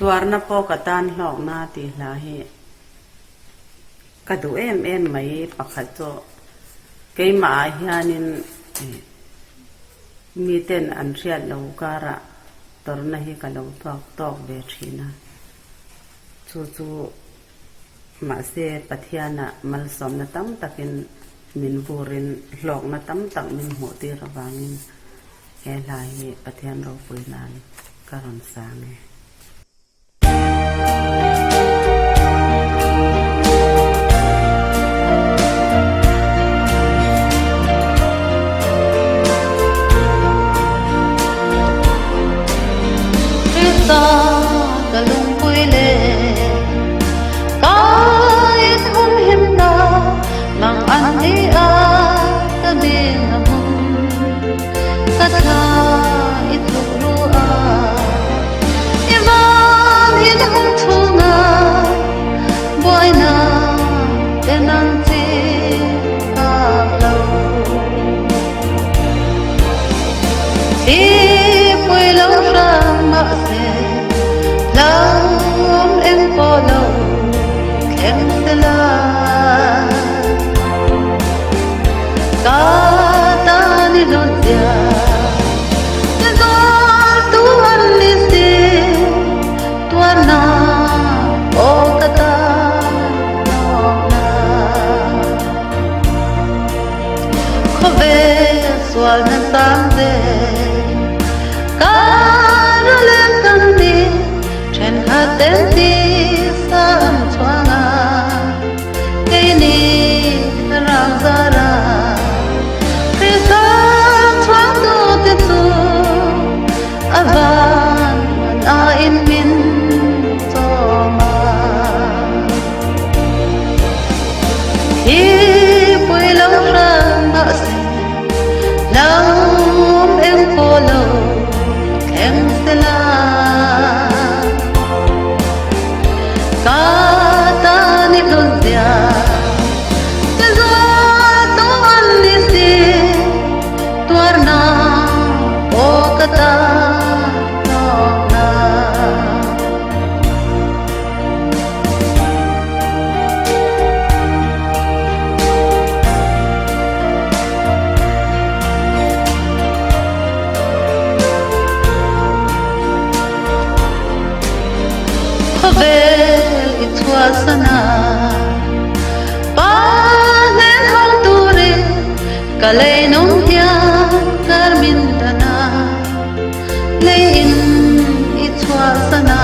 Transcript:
tuarna po katan hlok na ti hla hi kadu em mai pakhat cho keima hianin mi ten an riat lo kara torna hi kalau tok be thina chu ma se pathiana mal som na tam takin min burin hlok na tam tak min ho ti rawangin he lai hi pathian ro puinan karon sange kalung puile kahit humhimna mang ani a tabing namun katha itlurua iman hinang tunga buayna tenanti aglaw ipuilaw rama se Lam em polo kem sela kata ni lodya Tezor tuan lisi tuana o kata nona Kove swal na sangde Karolem kandi Chen hatenti sam twanga Keini rang zara Prisa twang do tetsu Avan na in min toma Hi pui lau rang na se Lam em polo kem sela Kata ni lodya Tezor tuan lisi tuarna o kata nona Itwasana Panen haldure Kalay nung hiyan Karmintana Lain itwasana